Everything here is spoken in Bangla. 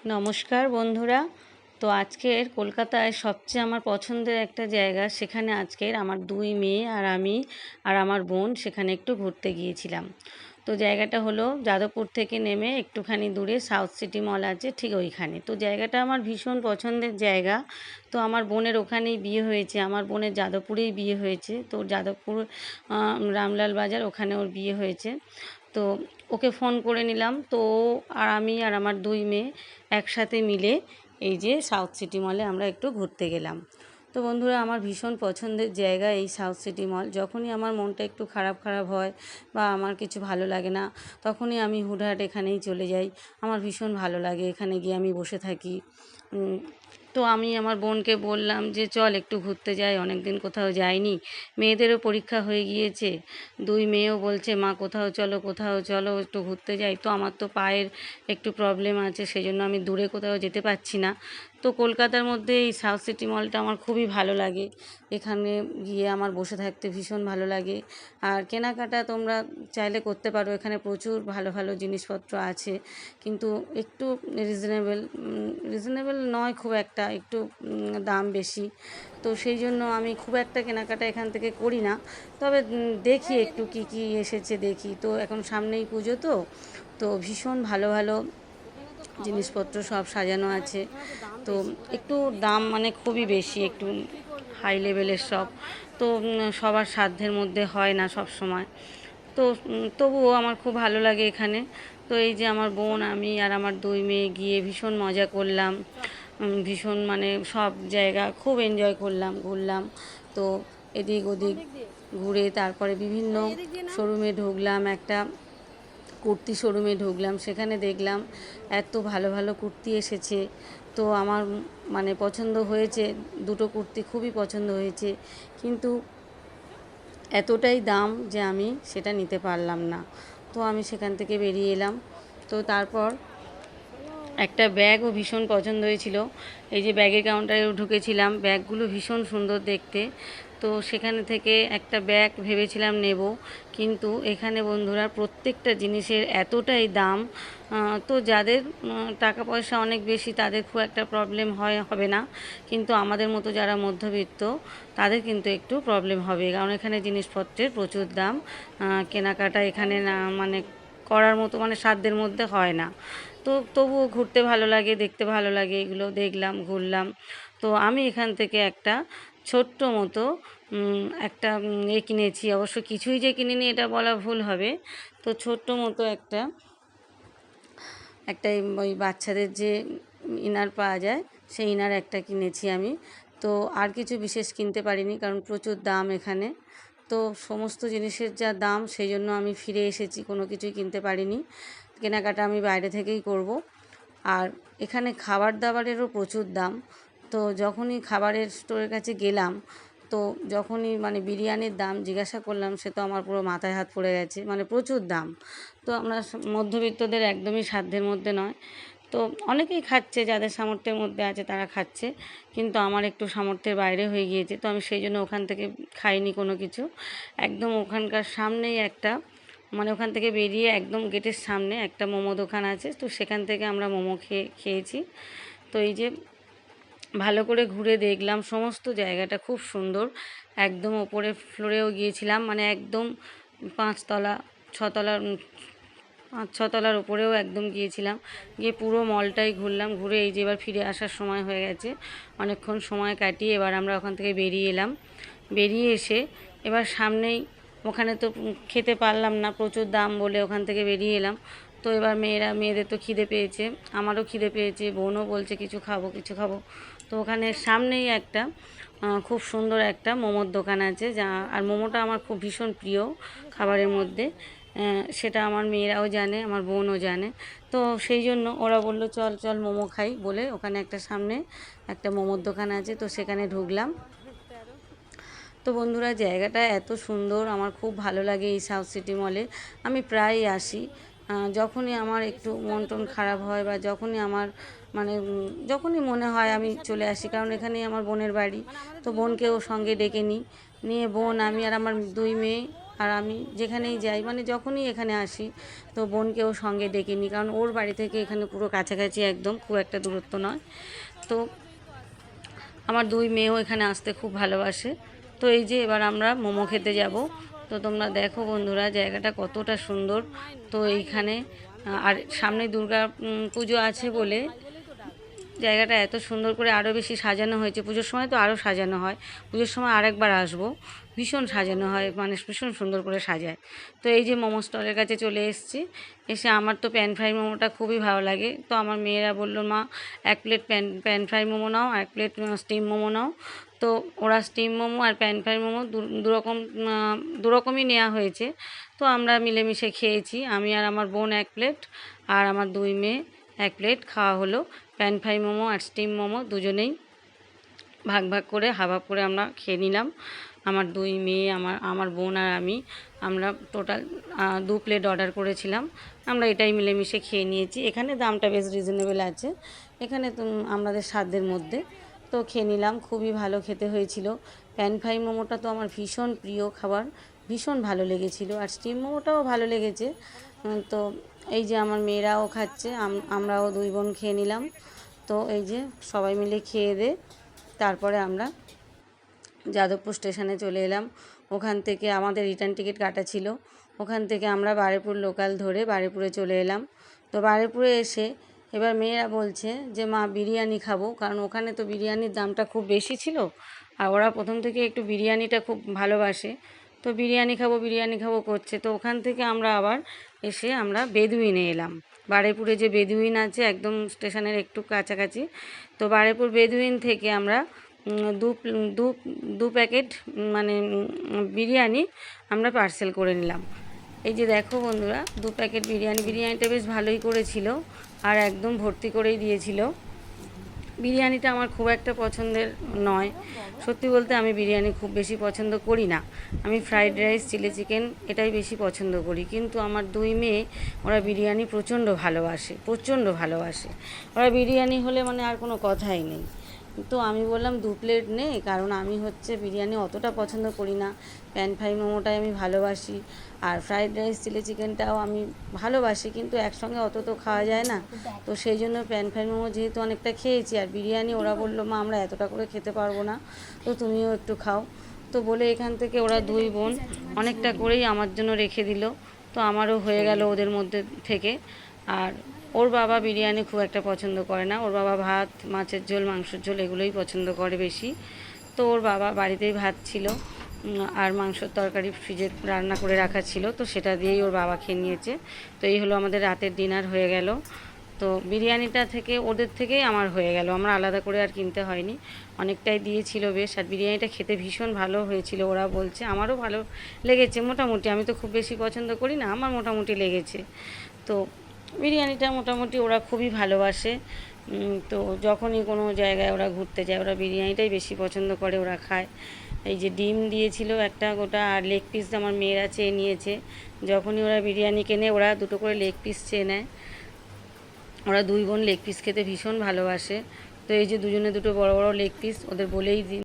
নমস্কার বন্ধুরা। তো আজকের কলকাতায় সবচেয়ে আমার পছন্দের একটা জায়গা, সেখানে আজকের আমার দুই মেয়ে আর আমি আর আমার বোন সেখানে একটু ঘুরতে গিয়েছিলাম। তো জায়গাটা হলো যাদবপুর থেকে নেমে একটুখানি দূরে সাউথ সিটি মল আছে ঠিক ওইখানে। তো জায়গাটা আমার ভীষণ পছন্দের জায়গা। তো আমার বোনের ওখানেই বিয়ে হয়েছে, আমার বোনের যাদবপুরেই বিয়ে হয়েছে। তো যাদবপুর রামলাল বাজার ওখানে ওর বিয়ে হয়েছে। তো ওকে ফোন করে নিলাম। তো ও আর আমি আর আমার দুই মেয়ে একসাথে মিলে এই যে সাউথ সিটি মলে আমরা একটু ঘুরতে গেলাম। তো বন্ধুরা, আমার ভীষণ পছন্দের জায়গা এই সাউথ সিটি মল। যখনই আমার মনটা একটু খারাপ খারাপ হয় বা আমার কিছু ভালো লাগে না, তখনই আমি হুটহাট এখানেই চলে যাই। আমার ভীষণ ভালো লাগে, এখানে গিয়ে আমি বসে থাকি। তো আমি আমার বোনকে বললাম যে চল একটু ঘুরতে যাই, অনেক দিন কোথাও যাইনি। মেয়েদেরও পরীক্ষা হয়ে গিয়েছে, দুই মেয়েও বলছে মা কোথাও চলো কোথাও চলো একটু ঘুরতে যাই। তো আমার তো পায়ের একটু প্রবলেম আছে, সেই জন্য আমি দূরে কোথাও যেতে পারছি না। তো কলকাতার মধ্যে এই সাউথ সিটি মলটা আমার খুবই ভালো লাগে। এখানে গিয়ে আমার বসে থাকতে ভীষণ ভালো লাগে। আর কেনাকাটা তোমরা চাইলে করতে পারো, এখানে প্রচুর ভালো ভালো জিনিসপত্র আছে, কিন্তু একটু রিজনেবল নয় খুব একটা, একটু দাম বেশি। তো সেই জন্য আমি খুব একটা কেনাকাটা এখান থেকে করি না। তবে দেখি একটু কি কি এসেছে দেখি। তো এখন সামনেই পুজো, তো ভীষণ ভালো ভালো জিনিসপত্র সব সাজানো আছে। তো একটু দাম মানে খুবই বেশি, একটু হাই লেভেলের সব। তো সবার সাধ্যের মধ্যে হয় না সব সময়। তো তবুও আমার খুব ভালো লাগে এখানে। তো এই যে আমার বোন, আমি আর আমার দুই মেয়ে গিয়ে ভীষণ মজা করলাম। ভীষণ মানে সব জায়গা খুব এনজয় করলাম, ঘুরলাম। তো এদিক ওদিক ঘুরে তারপরে বিভিন্ন শোরুমে ঢুকলাম। একটা কুর্তি শোরুমে ঢুকলাম, সেখানে দেখলাম এত ভালো ভালো কুর্তি এসেছে। তো আমার মানে পছন্দ হয়েছে, দুটো কুর্তি খুবই পছন্দ হয়েছে, কিন্তু এতটাই দাম যে আমি সেটা নিতে পারলাম না। তো আমি সেখান থেকে বেরিয়ে এলাম। তো তারপর একটা ব্যাগও ভীষণ পছন্দ হয়েছিল, এই যে ব্যাগের কাউন্টারেও ঢুকেছিলাম, ব্যাগগুলো ভীষণ সুন্দর দেখতে। তো সেখানে থেকে একটা ব্যাগ ভেবেছিলাম নেব, কিন্তু এখানে বন্ধুরা প্রত্যেকটা জিনিসের এতটাই দাম। তো যাদের টাকা পয়সা অনেক বেশি তাদের খুব একটা প্রবলেম হবে না, কিন্তু আমাদের মতো যারা মধ্যবিত্ত তাদের কিন্তু একটু প্রবলেম হবে, কারণ এখানে জিনিসপত্রের প্রচুর দাম। কেনাকাটা এখানে না মানে করার মতো মানে সাধ্যের মধ্যে হয় না। তো তবুও ঘুরতে ভালো লাগে, দেখতে ভালো লাগে, এগুলো দেখলাম, ঘুরলাম। তো আমি এখান থেকে একটা ছোট্ট মতো একটা কিনেছি, অবশ্য কিছুই যে কিনিনি এটা বলা ভুল হবে। তো ছোট্ট মতো একটা একটা ওই বাচ্চাদের যে ইনার পাওয়া যায়, সেই ইনার একটা কিনেছি আমি। তো আর কিছু বিশেষ কিনতে পারিনি, কারণ প্রচুর দাম এখানে। তো সমস্ত জিনিসের যা দাম, সেই জন্য আমি ফিরে এসেছি, কোনো কিছুই কিনতে পারিনি। কেনাকাটা আমি বাইরে থেকেই করব। আর এখানে খাবার দাবারেরও প্রচুর দাম। তো যখনই খাবারের স্টোরের কাছে গেলাম, তো যখনই মানে বিরিয়ানির দাম জিজ্ঞাসা করলাম, সে তো আমার পুরো মাথায় হাত পড়ে গেছে, মানে প্রচুর দাম। তো আমরা মধ্যবিত্তদের একদমই সাধ্যের মধ্যে নয়। তো অনেকেই খাচ্ছে, যাদের সামর্থ্যের মধ্যে আছে তারা খাচ্ছে, কিন্তু আমার একটু সামর্থ্যের বাইরে হয়ে গিয়েছে। তো আমি সেই জন্য ওখান থেকে খাইনি কোনো কিছু। একদম ওখানকার সামনেই একটা মানে ওখান থেকে বেরিয়ে একদম গেটের সামনে একটা মোমো দোকান আছে, তো সেখান থেকে আমরা মোমো খেয়েছি। তো এই যে ভালো করে ঘুরে দেখলাম, সমস্ত জায়গাটা খুব সুন্দর। একদম ওপরে ফ্লোরেও গিয়েছিলাম, মানে একদম 5তলা 6তলার 5-6তলার উপরেও একদম গিয়েছিলাম, গিয়ে পুরো মলটাই ঘুরলাম। ঘুরে এই যে এবার ফিরে আসার সময় হয়ে গেছে, অনেকক্ষণ সময় কাটিয়ে এবার আমরা ওখান থেকে বেরিয়ে এলাম। বেরিয়ে এসে এবার সামনেই, ওখানে তো খেতে পারলাম না, প্রচুর দাম বলে ওখান থেকে বেরিয়ে এলাম। তো এবার মেয়েদের তো খিদে পেয়েছে, আমারও খিদে পেয়েছে, বোনও বলছে কিছু খাবো কিছু খাবো। তো ওখানে সামনেই একটা খুব সুন্দর একটা মোমোর দোকান আছে, যা আর মোমোটা আমার খুব ভীষণ প্রিয় খাবারের মধ্যে। সেটা আমার মেয়েরাও জানে, আমার বোনও জানে। তো সেই জন্য ওরা বললো চল চল মোমো খাই বলে, ওখানে একটা সামনে একটা মোমোর দোকান আছে, তো সেখানে ঢুকলাম। তো বন্ধুরা, জায়গাটা এত সুন্দর, আমার খুব ভালো লাগে এই সাউথ সিটি মলে। আমি প্রায়ই আসি, যখনই আমার একটু মন টন খারাপ হয় বা যখনই আমার মানে যখনই মনে হয় আমি চলে আসি, কারণ এখানেই আমার বোনের বাড়ি। তো বোনকেও সঙ্গে ডেকে নিই, নিয়ে বোন, আমি আর আমার দুই মেয়ে আর আমি যেখানেই যাই মানে যখনই এখানে আসি তো বোনকেও সঙ্গে ডেকে নিই, কারণ ওর বাড়ি থেকে এখানে পুরো কাছাকাছি, একদম খুব একটা দূরত্ব নয়। তো আমার দুই মেয়েও এখানে আসতে খুব ভালোবাসে। তো এই যে এবার আমরা মোমো খেতে যাব। তো তোমরা দেখো বন্ধুরা জায়গাটা কতটা সুন্দর। তো এইখানে আর সামনে দুর্গা পুজো আছে বলে জায়গাটা এত সুন্দর করে আরও বেশি সাজানো হয়েছে। পুজোর সময় তো আরও সাজানো হয়, পুজোর সময় আরেকবার আসবো, ভীষণ সাজানো হয়, মানে ভীষণ সুন্দর করে সাজায়। তো এই যে মোমো স্টলের কাছে চলে এসেছি, এসে আমার তো প্যান ফ্রাই মোমোটা খুবই ভালো লাগে। তো আমার মেয়েরা বললো মা 1 প্লেট প্যান ফ্রাই মোমো নাও আর 1 প্লেট স্টিম মোমো নাও। তো ওরা স্টিম মোমো আর প্যান ফ্রাই মোমো দুরকমই নেওয়া হয়েছে। তো আমরা মিলেমিশে খেয়েছি, আমি আর আমার বোন 1 প্লেট আর আমার দুই মেয়ে 1 প্লেট খাওয়া হলো। প্যান ফ্রাই মোমো আর স্টিম মোমো দুজনেই ভাগ ভাগ করে হাফ হাফ করে আমরা খেয়ে নিলাম। আমার দুই মেয়ে, আমার বোন আর আমি, আমরা টোটাল 2 প্লেট অর্ডার করেছিলাম। আমরা এটাই মিলেমিশে খেয়ে নিয়েছি। এখানে দামটা বেশ রিজনেবল আছে, এখানে তো আমাদের সাধ্যের মধ্যে। তো খেয়ে নিলাম, খুবই ভালো খেতে হয়েছিল। প্যান ফ্রাই মোমোটা তো আমার ভীষণ প্রিয় খাবার, ভীষণ ভালো লেগেছিল। আর স্টিম মোমোটাও ভালো লেগেছে। তো এই যে আমার মেয়েরাও খাচ্ছে, আমরাও দুই বোন খেয়ে নিলাম। তো এই যে সবাই মিলে খেয়ে দে তারপরে আমরা যাদবপুর স্টেশনে চলে এলাম। ওখান থেকে আমাদের রিটার্ন টিকিট কাটা ছিল, ওখান থেকে আমরা বারুইপুর লোকাল ধরে বারুইপুরে চলে এলাম। তো বারুইপুরে এসে এবার মেয়েরা বলছে যে মা বিরিয়ানি খাবো, কারণ ওখানে তো বিরিয়ানির দামটা খুব বেশি ছিল আর ওরা প্রথম থেকে একটু বিরিয়ানিটা খুব ভালোবাসে। তো বিরিয়ানি খাবো করছে। তো ওখান থেকে আমরা আবার এসে আমরা বেদুইনে এলাম। বারুইপুরে যে বেদুইন আছে একদম স্টেশনের একটু কাছাকাছি, তো বারুইপুর বেদুইন থেকে আমরা দু প্যাকেট মানে বিরিয়ানি আমরা পার্সেল করে নিলাম। এই যে দেখো বন্ধুরা 2 প্যাকেট বিরিয়ানিটা বেশ ভালোই করেছিল আর একদম ভর্তি করেই দিয়েছিল। বিরিয়ানিটা আমার খুব একটা পছন্দের নয়, সত্যি বলতে আমি বিরিয়ানি খুব বেশি পছন্দ করি না। আমি ফ্রাইড রাইস, চিলি চিকেন এটাই বেশি পছন্দ করি। কিন্তু আমার দুই মেয়ে ওরা বিরিয়ানি প্রচণ্ড ভালোবাসে। ওরা বিরিয়ানি হলে মানে আর কোনো কথাই নেই। তো আমি বললাম 2 প্লেট নে, কারণ আমি হচ্ছে বিরিয়ানি অতটা পছন্দ করি না। প্যান ফ্রাই মোমোটাই আমি ভালোবাসি আর ফ্রাইড রাইস, চিলি চিকেনটাও আমি ভালোবাসি, কিন্তু একসঙ্গে অত তো খাওয়া যায় না। তো সেই জন্য প্যান ফ্রাই মোমো যেহেতু অনেকটা খেয়েছি, আর বিরিয়ানি ওরা বললো মা আমরা এতটা করে খেতে পারবো না, তো তুমিও একটু খাও। তো বলে এখান থেকে ওরা দুই বোন অনেকটা করেই আমার জন্য রেখে দিল। তো আমারও হয়ে গেল ওদের মধ্যে থেকে। আর ওর বাবা বিরিয়ানি খুব একটা পছন্দ করে না, ওর বাবা ভাত, মাছের ঝোল, মাংসের ঝোল এগুলোই পছন্দ করে বেশি। তো ওর বাবা বাড়িতেই ভাত ছিল আর মাংসের তরকারি ফ্রিজে রান্না করে রাখা ছিল, তো সেটা দিয়েই ওর বাবা খেয়ে নিয়েছে। তো এই হলো আমাদের রাতের ডিনার হয়ে গেল। তো বিরিয়ানিটা থেকে ওদের থেকেই আমার হয়ে গেল, আমরা আলাদা করে আর কিনতে হয়নি, অনেকটাই দিয়েছিল বেশ। আর বিরিয়ানিটা খেতে ভীষণ ভালো হয়েছিল, ওরা বলছে। আমারও ভালো লেগেছে মোটামুটি, আমি তো খুব বেশি পছন্দ করি না, আমার মোটামুটি লেগেছে। তো বিরিয়ানিটা মোটামুটি ওরা খুবই ভালোবাসে। তো যখনই কোনো জায়গায় ওরা ঘুরতে যায় ওরা বিরিয়ানিটাই বেশি পছন্দ করে, ওরা খায়। এই যে ডিম দিয়েছিল একটা গোটা, আর লেগ পিস আমার মেয়েরা চেয়ে নিয়েছে। যখনই ওরা বিরিয়ানি কেনে ওরা 2টো করে লেগ পিস চেয়ে নেয়। ওরা দুই বোন লেগ পিস খেতে ভীষণ ভালোবাসে। তো এই যে দুজনে 2টো বড় বড় লেগ পিস ওদের বলেই